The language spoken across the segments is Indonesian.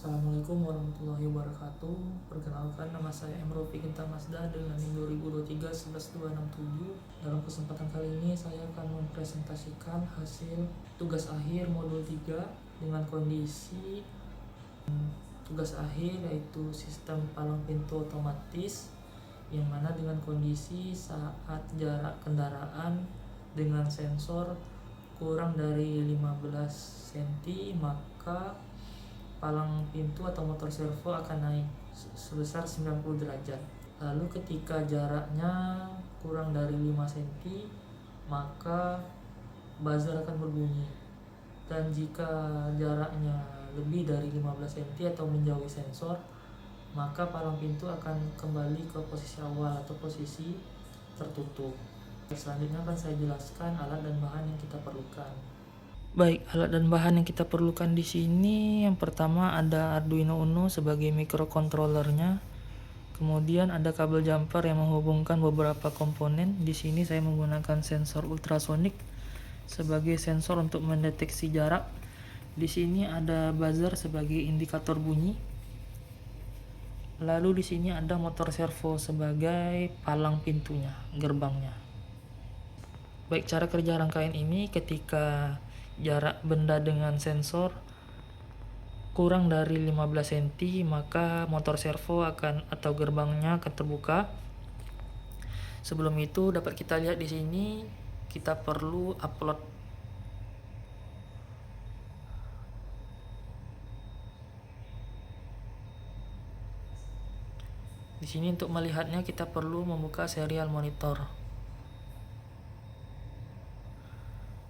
Assalamualaikum warahmatullahi wabarakatuh. Perkenalkan, nama saya Emrofi Kinta Mazda dengan NIM 2023 11267. Dalam kesempatan kali ini saya akan mempresentasikan hasil tugas akhir modul 3 dengan kondisi tugas akhir yaitu sistem palang pintu otomatis, yang mana dengan kondisi saat jarak kendaraan dengan sensor kurang dari 15 cm, maka palang pintu atau motor servo akan naik sebesar 90 derajat. Lalu ketika jaraknya kurang dari 5 cm, maka buzzer akan berbunyi. Dan jika jaraknya lebih dari 15 cm atau menjauhi sensor, maka palang pintu akan kembali ke posisi awal atau posisi tertutup. Selanjutnya akan saya jelaskan alat dan bahan yang kita perlukan. Baik, alat dan bahan yang kita perlukan di sini, yang pertama ada Arduino Uno sebagai microcontrollernya. Kemudian ada kabel jumper yang menghubungkan beberapa komponen. Di sini saya menggunakan sensor ultrasonik sebagai sensor untuk mendeteksi jarak. Di sini ada buzzer sebagai indikator bunyi. Lalu di sini ada motor servo sebagai palang pintunya, gerbangnya. Baik, cara kerja rangkaian ini ketika jarak benda dengan sensor kurang dari 15 cm, maka motor servo atau gerbangnya akan terbuka. Sebelum itu dapat kita lihat di sini kita perlu upload di sini. Untuk melihatnya kita perlu membuka serial monitor.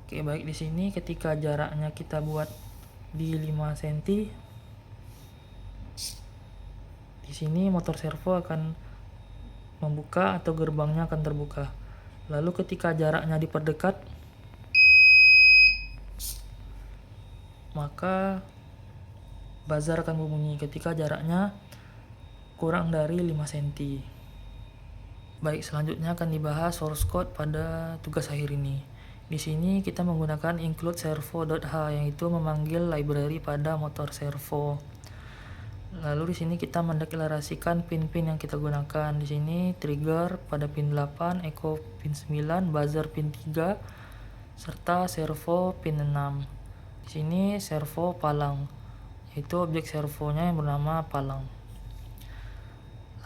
Oke, baik, di sini ketika jaraknya kita buat di 5 cm, di sini motor servo akan membuka atau gerbangnya akan terbuka. Lalu ketika jaraknya diperdekat, maka buzzer akan berbunyi ketika jaraknya kurang dari 5 cm. Baik, selanjutnya akan dibahas source code pada tugas akhir ini. Di sini kita menggunakan include servo.h, yang itu memanggil library pada motor servo. Lalu di sini kita mendeklarasikan pin-pin yang kita gunakan. Di sini trigger pada pin 8, echo pin 9, buzzer pin 3, serta servo pin 6. Di sini servo palang, yaitu objek servonya yang bernama palang.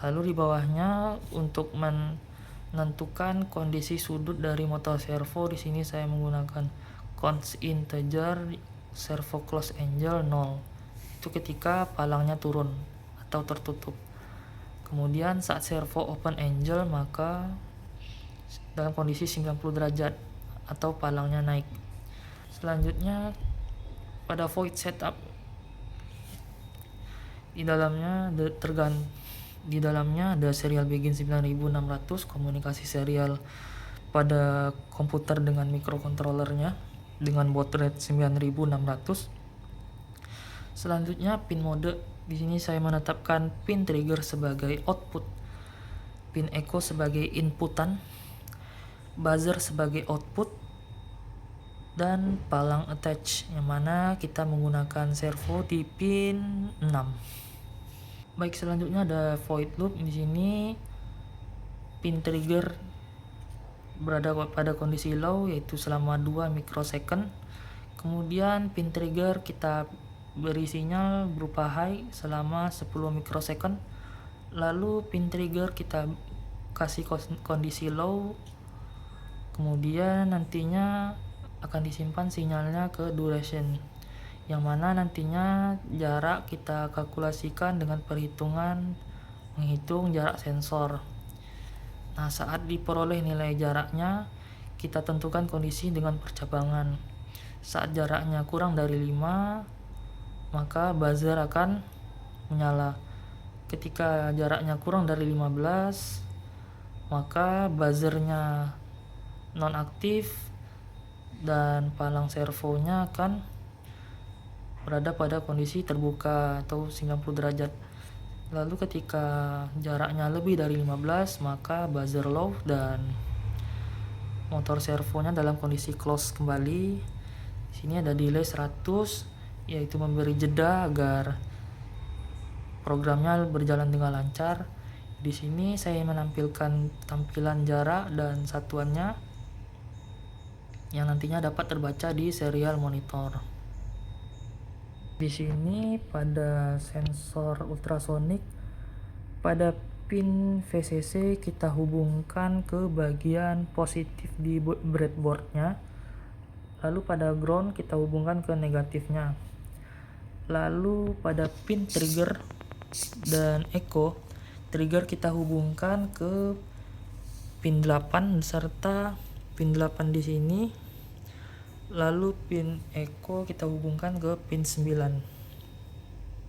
Lalu di bawahnya untuk menentukan kondisi sudut dari motor servo, di sini saya menggunakan const integer servo close angle 0. Itu ketika palangnya turun atau tertutup. Kemudian saat servo open angle, maka dalam kondisi 90 derajat atau palangnya naik. Selanjutnya pada void setup, di dalamnya ada serial begin 9600, komunikasi serial pada komputer dengan microcontrollernya dengan baud rate 9600. Selanjutnya pin mode. Di sini saya menetapkan pin trigger sebagai output, pin echo sebagai inputan, buzzer sebagai output, dan palang attach, yang mana kita menggunakan servo di pin 6. Baik, selanjutnya ada void loop. Di sini pin trigger berada pada kondisi low, yaitu selama 2 mikrosecond. Kemudian pin trigger kita beri sinyal berupa high selama 10 mikrosecond. Lalu pin trigger kita kasih kondisi low. Kemudian nantinya akan disimpan sinyalnya ke duration, yang mana nantinya jarak kita kalkulasikan dengan perhitungan menghitung jarak sensor. Nah, saat diperoleh nilai jaraknya, kita tentukan kondisi dengan percabangan. Saat jaraknya kurang dari 5, maka buzzer akan menyala. Ketika jaraknya kurang dari 15, maka buzzernya nonaktif dan palang servonya akan berada pada kondisi terbuka atau 90 derajat. Lalu ketika jaraknya lebih dari 15, maka buzzer low dan motor servonya dalam kondisi close kembali. Di sini ada delay 100, yaitu memberi jeda agar programnya berjalan dengan lancar. Di sini saya menampilkan tampilan jarak dan satuannya yang nantinya dapat terbaca di serial monitor. Di sini pada sensor ultrasonik, pada pin VCC kita hubungkan ke bagian positif di breadboardnya, lalu pada ground kita hubungkan ke negatifnya. Lalu pada pin trigger dan echo, trigger kita hubungkan ke pin 8 serta pin 8 di sini. Lalu pin echo kita hubungkan ke pin 9.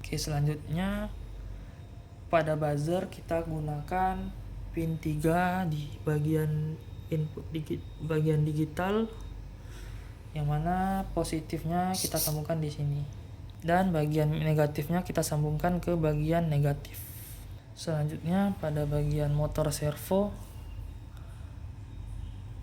Oke, selanjutnya pada buzzer kita gunakan pin 3 di bagian input bagian digital, yang mana positifnya kita sambungkan di sini dan bagian negatifnya kita sambungkan ke bagian negatif. Selanjutnya pada bagian motor servo,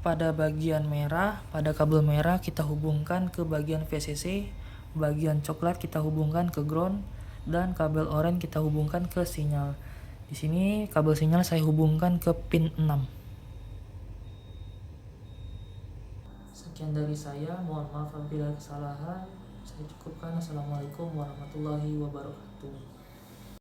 pada bagian merah, pada kabel merah kita hubungkan ke bagian VCC, bagian coklat kita hubungkan ke ground, dan kabel oranye kita hubungkan ke sinyal. Di sini kabel sinyal saya hubungkan ke pin 6. Sekian dari saya, mohon maaf apabila kesalahan. Saya cukupkan. Assalamualaikum warahmatullahi wabarakatuh.